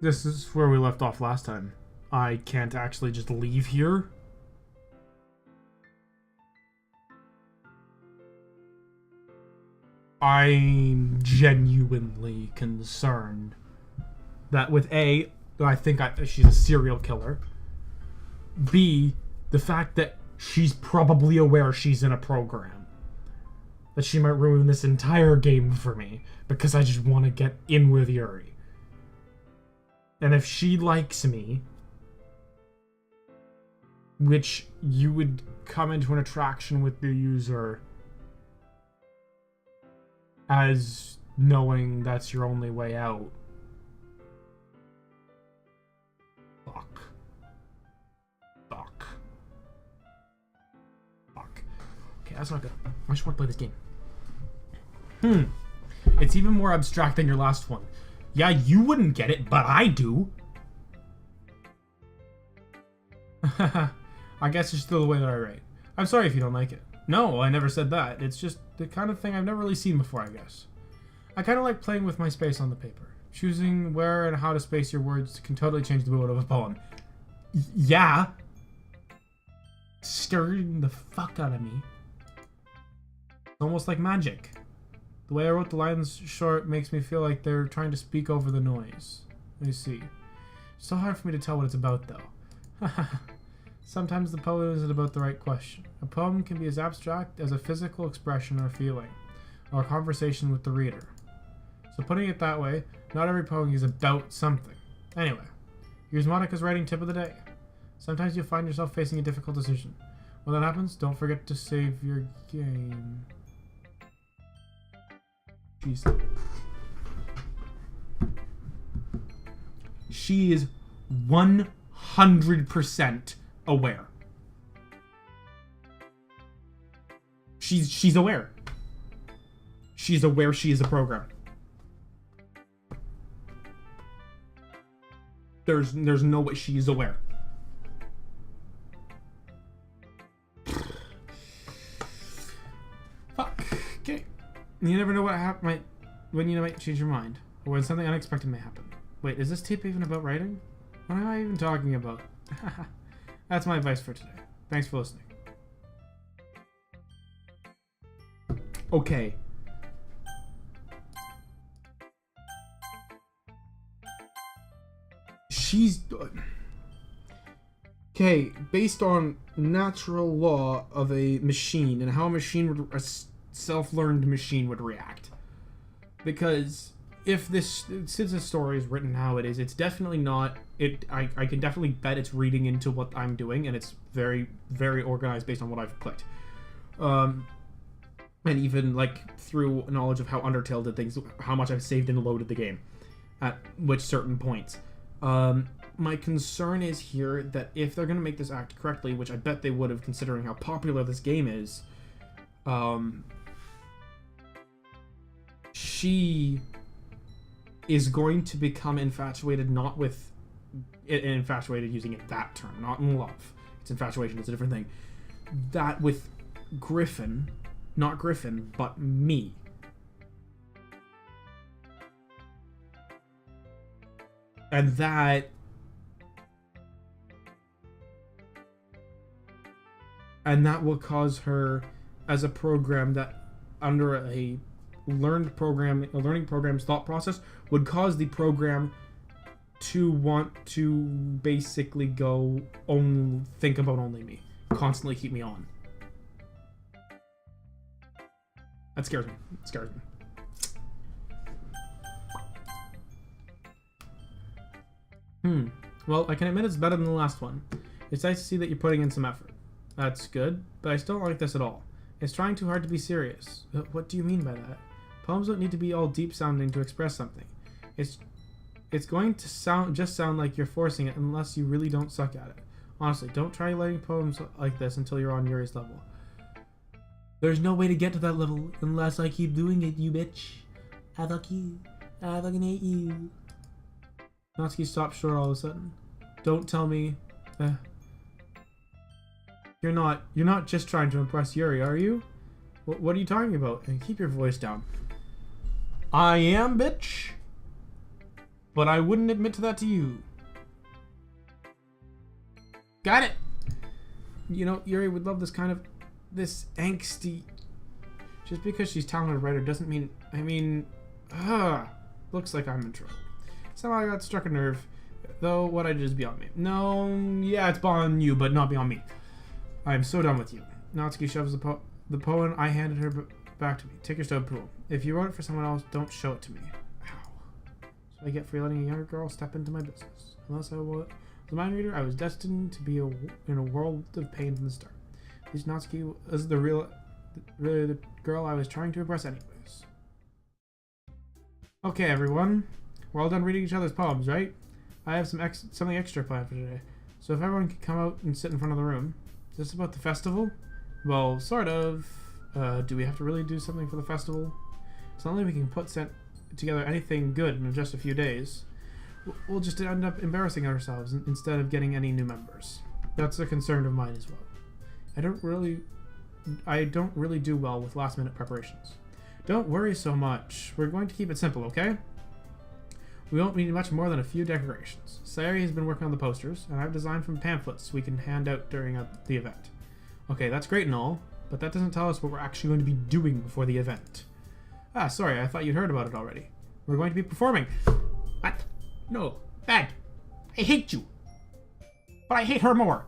This is where we left off last time. I can't actually just leave here. I'm genuinely concerned that with A, I think she's a serial killer. B, the fact that she's probably aware she's in a program. That she might ruin this entire game for me because I just want to get in with Yuri. And if she likes me, which you would come into an attraction with the user as knowing that's your only way out. Fuck. Okay, that's not good. I just want to play this game. It's even more abstract than your last one. Yeah, you wouldn't get it, but I do. I guess it's still the way that I write. I'm sorry if you don't like it. No, I never said that. It's just the kind of thing I've never really seen before, I guess. I kind of like playing with my space on the paper. Choosing where and how to space your words can totally change the mood of a poem. Yeah. Scaring the fuck out of me. It's almost like magic. The way I wrote the lines short makes me feel like they're trying to speak over the noise. I see. It's so hard for me to tell what it's about, though. Sometimes the poem isn't about the right question. A poem can be as abstract as a physical expression or feeling, or a conversation with the reader. So putting it that way, not every poem is about something. Anyway, here's Monica's writing tip of the day. Sometimes you'll find yourself facing a difficult decision. When that happens, don't forget to save your game. Jeez. She is 100% aware. She's aware. She's aware she is a program. There's no way she is aware. Fuck. Okay. You never know what when you might change your mind, or when something unexpected may happen. Wait, is this tape even about writing? What am I even talking about? That's my advice for today. Thanks for listening. Okay. She's... Okay, based on natural law of a machine and how a self-learned machine would react. Because since this story is written how it is, it's definitely not... I can definitely bet it's reading into what I'm doing, and it's very, very organized based on what I've clicked. And even, like, through knowledge of how Undertale did things, how much I've saved and loaded the game at which certain points. My concern is here that if they're going to make this act correctly, which I bet they would have considering how popular this game is, she is going to become infatuated, not with... infatuated using it that term, not in love. It's infatuation, it's a different thing. That with Griffin, not Griffin, but me. And that will cause her, as a program that under a learning program's thought process, would cause the program to want to basically think about only me, constantly keep me on. That scares me. It scares me. Well, I can admit it's better than the last one. It's nice to see that you're putting in some effort. That's good, but I still don't like this at all. It's trying too hard to be serious. What do you mean by that? Poems don't need to be all deep-sounding to express something. It's going to sound like you're forcing it unless you really don't suck at it. Honestly, don't try writing poems like this until you're on Yuri's level. There's no way to get to that level unless I keep doing it, you bitch. I fuck you. I fucking hate you. Natsuki stopped short all of a sudden. Don't tell me... You're not just trying to impress Yuri, are you? What are you talking about? And keep your voice down. I am, bitch. but I wouldn't admit to that to you. Got it! You know, Yuri would love this angsty... Just because she's talented writer doesn't mean... looks like I'm in trouble. Somehow I got struck a nerve, though what I did is beyond me. No, yeah, it's beyond you, but not beyond me. I am so done with you. Natsuki shoves the poem I handed her back to me. Take your stub pool. If you wrote it for someone else, don't show it to me. Ow. So I get for letting a younger girl step into my business. Unless I was a mind reader, I was destined to be in a world of pain from the start. At least Natsuki was really the girl I was trying to impress anyways. Okay, everyone. We're all done reading each other's poems, right? I have something extra planned for today. So if everyone could come out and sit in front of the room. Is this about the festival? Well, sort of. Do we have to really do something for the festival? It's not like we can put together anything good in just a few days. We'll just end up embarrassing ourselves instead of getting any new members. That's a concern of mine as well. I don't really do well with last-minute preparations. Don't worry so much. We're going to keep it simple, okay? We won't need much more than a few decorations. Sayori has been working on the posters, and I've designed some pamphlets we can hand out during the event. Okay, that's great and all, but that doesn't tell us what we're actually going to be doing before the event. Ah, sorry, I thought you'd heard about it already. We're going to be performing. What? No, bad. I hate you. But I hate her more.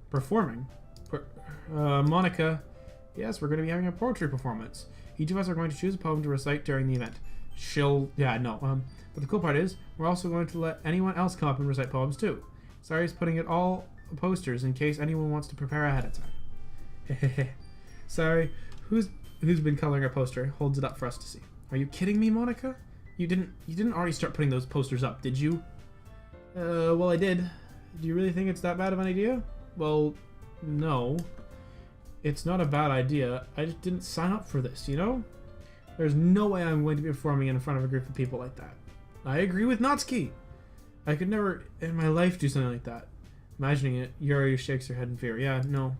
Performing? Monica. Yes, we're going to be having a poetry performance. Each of us are going to choose a poem to recite during the event. But the cool part is, we're also going to let anyone else come up and recite poems too. Sorry's putting it all posters in case anyone wants to prepare ahead of time. Sorry, who's been coloring a poster holds it up for us to see. Are you kidding me, Monica? You didn't already start putting those posters up, did you? Well, I did. Do you really think it's that bad of an idea? Well, no. It's not a bad idea. I just didn't sign up for this, you know? There's no way I'm going to be performing in front of a group of people like that. I agree with Natsuki. I could never in my life do something like that. Imagining it, Yuri shakes her head in fear. Yeah, no.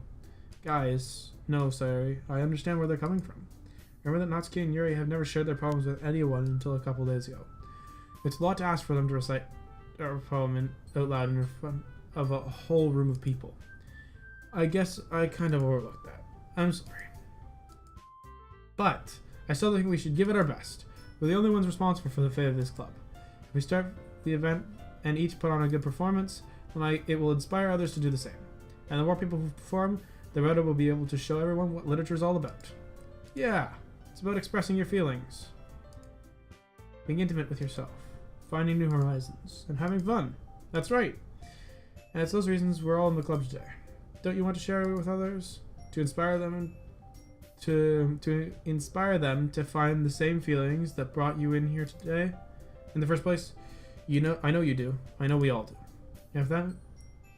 Guys, no, sorry. I understand where they're coming from. Remember that Natsuki and Yuri have never shared their problems with anyone until a couple days ago. It's a lot to ask for them to recite our poem out loud in front of a whole room of people. I guess I kind of overlooked that. I'm sorry. But I still think we should give it our best. We're the only ones responsible for the fate of this club. If we start the event and each put on a good performance, then it will inspire others to do the same. And the more people who perform, the better we'll be able to show everyone what literature is all about. Yeah, it's about expressing your feelings, being intimate with yourself, finding new horizons, and having fun. That's right. And it's those reasons we're all in the club today. Don't you want to share it with others? To inspire them and to inspire them to find the same feelings that brought you in here today in the first place? I know you do. I know we all do. And if that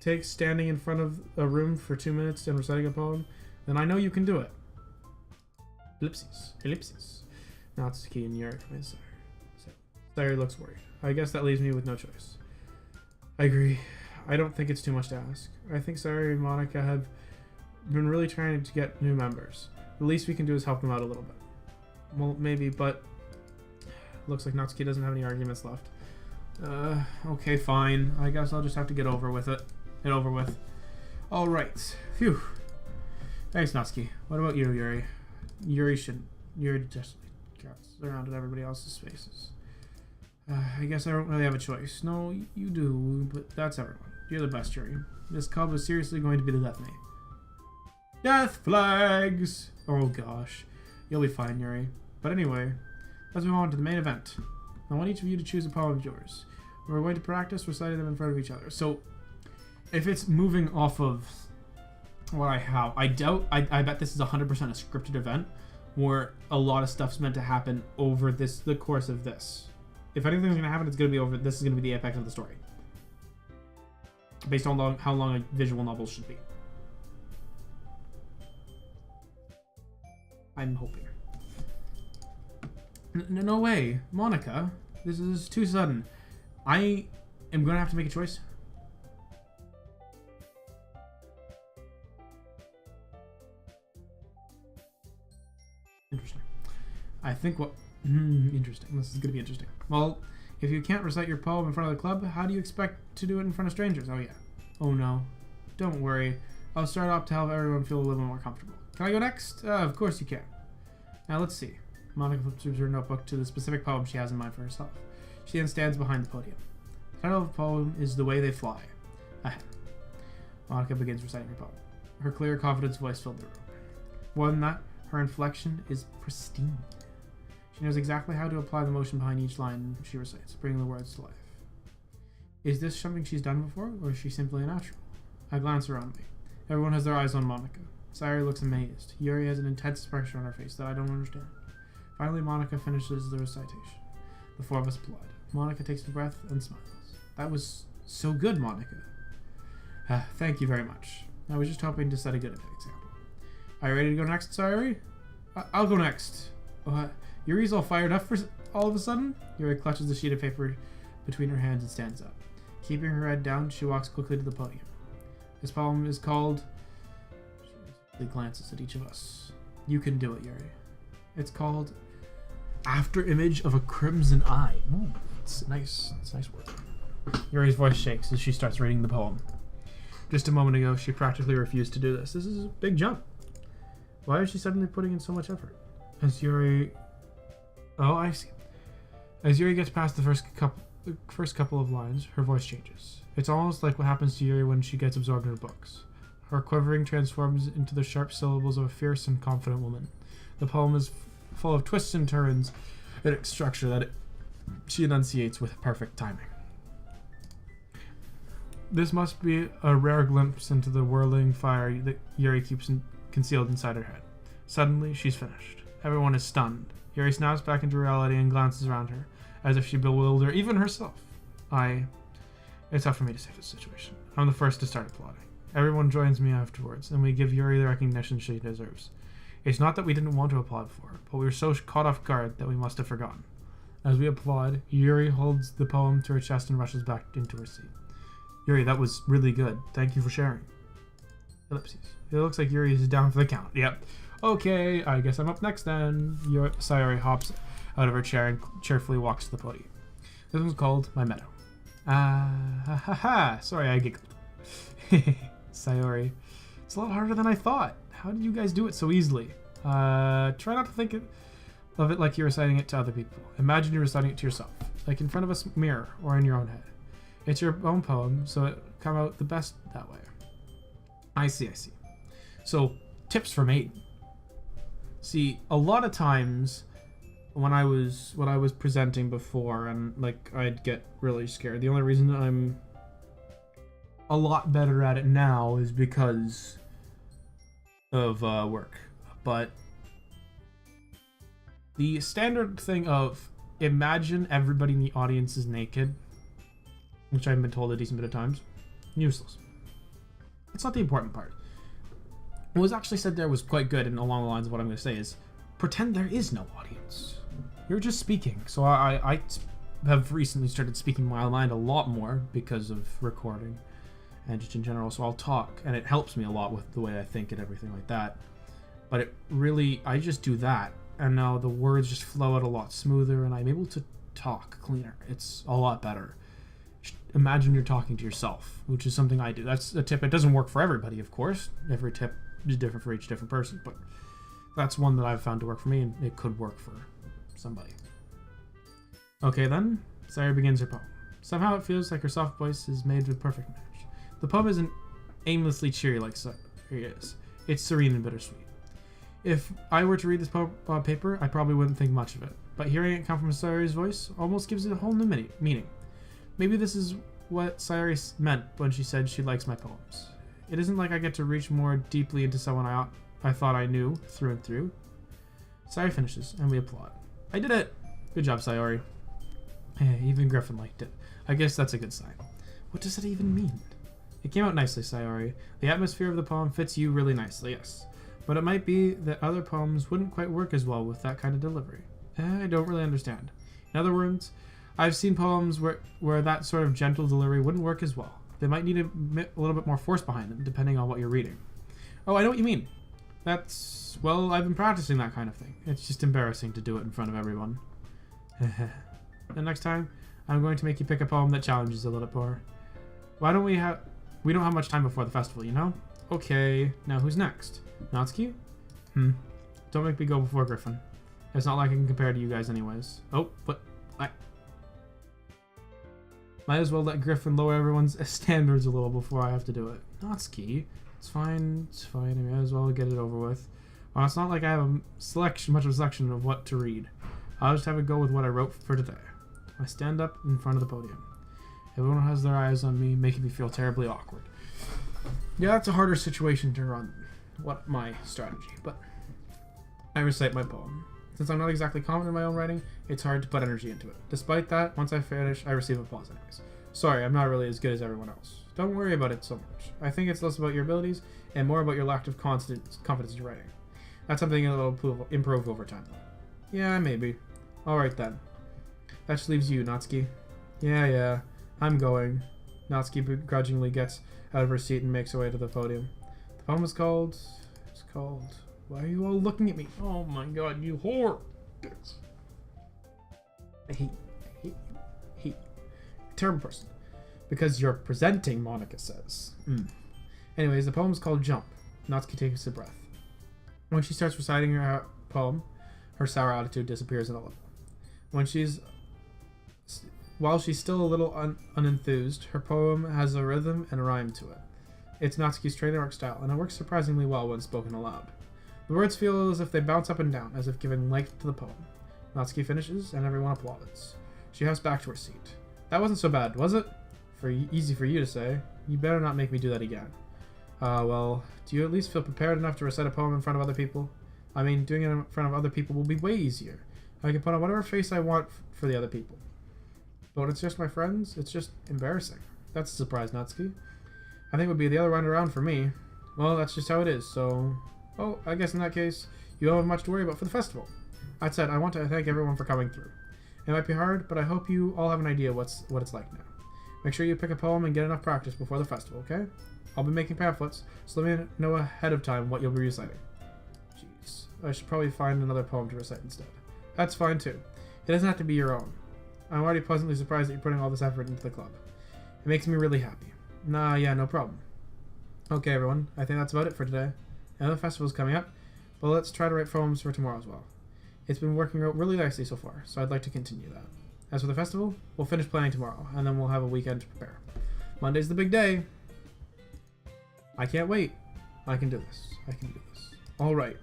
takes standing in front of a room for 2 minutes and reciting a poem, then I know you can do it. Ellipses. Natsuki and Yuri come inside. Sayori looks worried. I guess that leaves me with no choice. I agree. I don't think it's too much to ask. I think Sayori and Monica have been really trying to get new members. The least we can do is help them out a little bit. Well, maybe, but looks like Natsuki doesn't have any arguments left. Okay, fine. I guess I'll just have to get over with it. Get over with. Alright. Phew. Thanks, Natsuki. What about you, Yuri? Yuri just gets around at everybody else's faces. I guess I don't really have a choice. No, you do, but that's everyone. You're the best, Yuri. This club is seriously going to be the death of me. Death flags! Oh gosh. You'll be fine, Yuri. But anyway, let's move on to the main event. I want each of you to choose a poem of yours. We're going to practice reciting them in front of each other. So, if it's moving off of what I have, I bet this is 100% a scripted event where a lot of stuff's meant to happen over the course of this. If anything's going to happen, it's going to be this is going to be the apex of the story. Based on how long a visual novel should be. I'm hoping. No way. Monica, this is too sudden. I am going to have to make a choice. Interesting. I think what Interesting. This is going to be interesting. Well, if you can't recite your poem in front of the club, how do you expect to do it in front of strangers? Oh, yeah. Oh, no. Don't worry. I'll start off to help everyone feel a little more comfortable. Can I go next? Of course you can. Now, let's see. Monica flips through her notebook to the specific poem she has in mind for herself. She then stands behind the podium. The title of the poem is The Way They Fly. Ahem. Monica begins reciting her poem. Her clear, confident voice filled the room. More than that, her inflection is pristine. She knows exactly how to apply the motion behind each line she recites, bringing the words to life. Is this something she's done before, or is she simply a natural? I glance around me. Everyone has their eyes on Monica. Sayori looks amazed. Yuri has an intense expression on her face that I don't understand. Finally, Monica finishes the recitation. The four of us applaud. Monica takes a breath and smiles. That was so good, Monica. Thank you very much. I was just hoping to set a good example. Are you ready to go next, Sayori? I'll go next. Yuri's all fired up for all of a sudden. Yuri clutches the sheet of paper between her hands and stands up. Keeping her head down, she walks quickly to the podium. This poem is called... She glances at each of us. You can do it, Yuri. It's called After Image of a Crimson Eye. Ooh, it's nice. It's nice word. Yuri's voice shakes as she starts reading the poem. Just a moment ago, she practically refused to do this. This is a big jump. Why is she suddenly putting in so much effort? As Yuri... Oh, I see. As Yuri gets past the first couple of lines, her voice changes. It's almost like what happens to Yuri when she gets absorbed in her books. Her quivering transforms into the sharp syllables of a fierce and confident woman. The poem is full of twists and turns in its structure that she enunciates with perfect timing. This must be a rare glimpse into the whirling fire that Yuri keeps concealed inside her head. Suddenly, she's finished. Everyone is stunned. Yuri snaps back into reality and glances around her, as if she bewildered even herself. It's tough for me to save this situation. I'm the first to start applauding. Everyone joins me afterwards, and we give Yuri the recognition she deserves. It's not that we didn't want to applaud for her, but we were so caught off guard that we must have forgotten. As we applaud, Yuri holds the poem to her chest and rushes back into her seat. Yuri, that was really good. Thank you for sharing. Ellipses. It looks like Yuri is down for the count. Yep. Okay, I guess I'm up next then. Sayori hops out of her chair and cheerfully walks to the podium. This one's called My Meadow. Sorry, I giggled. Sayori. It's a lot harder than I thought. How did you guys do it so easily? Try not to think of it like you're reciting it to other people. Imagine you're reciting it to yourself, like in front of a mirror or in your own head. It's your own poem, so it come out the best that way. I see. So, tips from Aiden. See, a lot of times when I was presenting before, and like I'd get really scared. The only reason I'm a lot better at it now is because of work. But the standard thing of imagine everybody in the audience is naked, which I've been told a decent bit of times, useless. It's not the important part. What was actually said there was quite good, and along the lines of what I'm going to say is, pretend there is no audience. You're just speaking. So I have recently started speaking my mind a lot more because of recording and just in general. So I'll talk, and it helps me a lot with the way I think and everything like that. But it really, I just do that, and now the words just flow out a lot smoother, and I'm able to talk cleaner. It's a lot better. Imagine you're talking to yourself, which is something I do. That's a tip. It doesn't work for everybody, of course. Every tip is different for each different person, but that's one that I've found to work for me, and it could work for somebody. Okay then, Sayori begins her poem. Somehow it feels like her soft voice is made with perfect match. The poem isn't aimlessly cheery like Sayori is. It's serene and bittersweet. If I were to read this paper, I probably wouldn't think much of it, but hearing it come from Sayori's voice almost gives it a whole new meaning. Maybe this is what Sayori meant when she said she likes my poems. It isn't like I get to reach more deeply into someone I thought I knew through and through. Sayori finishes, and we applaud. I did it! Good job, Sayori. Even Griffin liked it. I guess that's a good sign. What does that even mean? It came out nicely, Sayori. The atmosphere of the poem fits you really nicely, yes. But it might be that other poems wouldn't quite work as well with that kind of delivery. I don't really understand. In other words, I've seen poems where that sort of gentle delivery wouldn't work as well. They might need a little bit more force behind them, depending on what you're reading. Oh, I know what you mean. Well, I've been practicing that kind of thing. It's just embarrassing to do it in front of everyone. And next time, I'm going to make you pick a poem that challenges a little bit more. Why don't we have... We don't have much time before the festival, you know? Okay, now who's next? Natsuki? Don't make me go before Griffin. It's not like I can compare to you guys anyways. Oh, but... Might as well let Griffin lower everyone's standards a little before I have to do it. Natsuki? It's fine, I may as well get it over with. Well, it's not like I have much of a selection of what to read. I'll just have to go with what I wrote for today. I stand up in front of the podium. Everyone has their eyes on me, making me feel terribly awkward. Yeah, that's a harder situation to run. What my strategy, but I recite my poem. Since I'm not exactly confident in my own writing, it's hard to put energy into it. Despite that, once I finish, I receive applause anyways. Sorry, I'm not really as good as everyone else. Don't worry about it so much. I think it's less about your abilities and more about your lack of confidence in writing. That's something that'll improve over time. Yeah, maybe. Alright then. That just leaves you, Natsuki. Yeah, I'm going. Natsuki begrudgingly gets out of her seat and makes her way to the podium. The poem is called... It's called... Why are you all looking at me? Oh my god, you whore! I hate you. Terrible person. Because you're presenting, Monica says. Anyways, the poem is called Jump. Natsuki takes a breath. When she starts reciting her poem, her sour attitude disappears in a little. While she's still a little unenthused, her poem has a rhythm and a rhyme to it. It's Natsuki's trademark style, and it works surprisingly well when spoken aloud. The words feel as if they bounce up and down, as if giving length to the poem. Natsuki finishes, and everyone applauds. She hops back to her seat. That wasn't so bad, was it? Easy for you to say. You better not make me do that again. Well, do you at least feel prepared enough to recite a poem in front of other people? I mean, doing it in front of other people will be way easier. I can put on whatever face I want for the other people. But when it's just my friends, it's just embarrassing. That's a surprise, Natsuki. I think it would be the other round around for me. Well, that's just how it is, so... Well, I guess in that case, you don't have much to worry about for the festival. That said, I want to thank everyone for coming through. It might be hard, but I hope you all have an idea what it's like now. Make sure you pick a poem and get enough practice before the festival, okay? I'll be making pamphlets, so let me know ahead of time what you'll be reciting. Jeez, I should probably find another poem to recite instead. That's fine too. It doesn't have to be your own. I'm already pleasantly surprised that you're putting all this effort into the club. It makes me really happy. Yeah, no problem. Okay, everyone, I think that's about it for today. Another festival's coming up, but let's try to write poems for tomorrow as well. It's been working out really nicely so far, so I'd like to continue that. As for the festival, we'll finish planning tomorrow, and then we'll have a weekend to prepare. Monday's the big day. I can't wait. I can do this. Alright.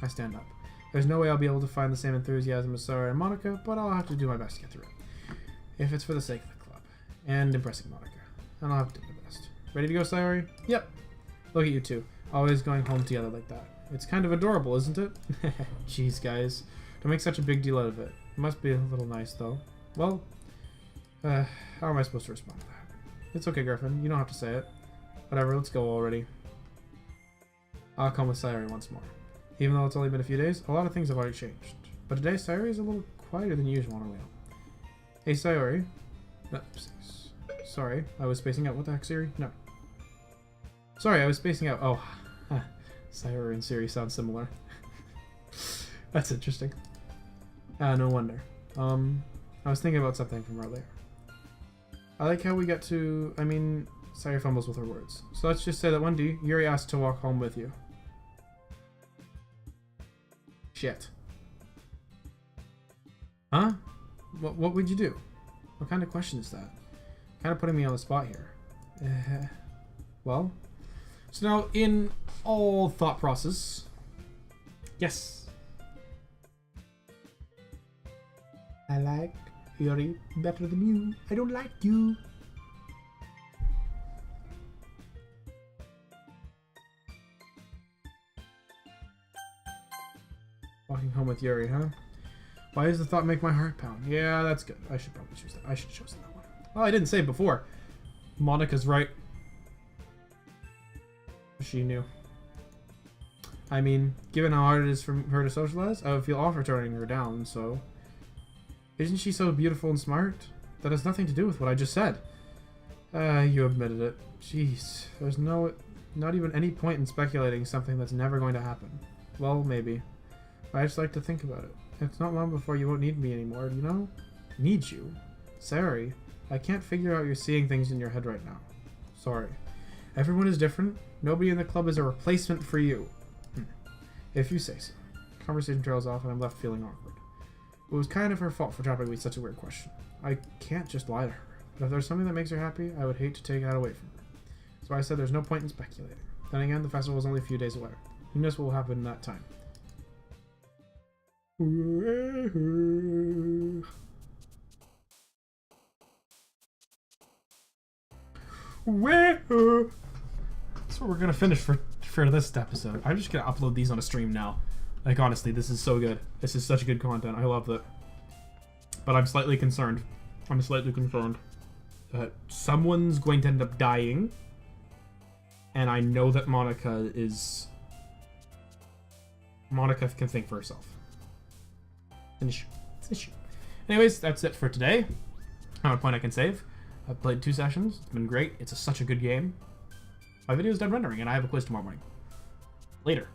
I stand up. There's no way I'll be able to find the same enthusiasm as Sarah and Monica, but I'll have to do my best to get through it. If it's for the sake of the club. And impressing Monica. And I'll have to do my best. Ready to go, Sayori? Yep. Look at you two. Always going home together like that. It's kind of adorable, isn't it? Jeez, guys. Don't make such a big deal out of it. It must be a little nice, though. Well, how am I supposed to respond to that? It's okay, Griffin. You don't have to say it. Whatever, let's go already. I'll come with Sayori once more. Even though it's only been a few days, a lot of things have already changed. But today, Sayori is a little quieter than usual on her way home. Hey, Sayori. Sorry, I was spacing out. What the heck, Siri? No. Sorry, I was spacing out. Oh, Sayori and Siri sound similar. That's interesting. No wonder. I was thinking about something from earlier. I like how we get to... I mean, Sayori fumbles with her words. So let's just say that one day, Yuri asked to walk home with you. Shit. Huh? What would you do? What kind of question is that? Kind of putting me on the spot here. Well... So now, in all thought process... Yes. I like Yuri better than you. I don't like you. Walking home with Yuri, huh? Why does the thought make my heart pound? Yeah, that's good. I should probably choose that. I should have chosen that one. Well, I didn't say it before. Monica's right. She knew. I mean, given how hard it is for her to socialize, I would feel awful turning her down, so... Isn't she so beautiful and smart? That has nothing to do with what I just said. You admitted it. Jeez. There's not even any point in speculating something that's never going to happen. Well, maybe. I just like to think about it. It's not long before you won't need me anymore, you know? Need you? Sorry. I can't figure out you're seeing things in your head right now. Sorry. Everyone is different. Nobody in the club is a replacement for you. If you say so. Conversation trails off and I'm left feeling awkward. It was kind of her fault for dropping me such a weird question. I can't just lie to her. But if there's something that makes her happy, I would hate to take that away from her. So I said there's no point in speculating. Then again, the festival is only a few days away. Who knows what will happen in that time? That's what we're gonna finish for this episode. I'm just gonna upload these on a stream now. Like, honestly, this is so good. This is such good content. I love it. But I'm slightly concerned. I'm slightly concerned that someone's going to end up dying. And I know that Monica can think for herself. It's an issue. It's an issue. Anyways, that's it for today. On a point I can save. I've played 2 sessions. It's been great. It's such a good game. My video is done rendering, and I have a quiz tomorrow morning. Later.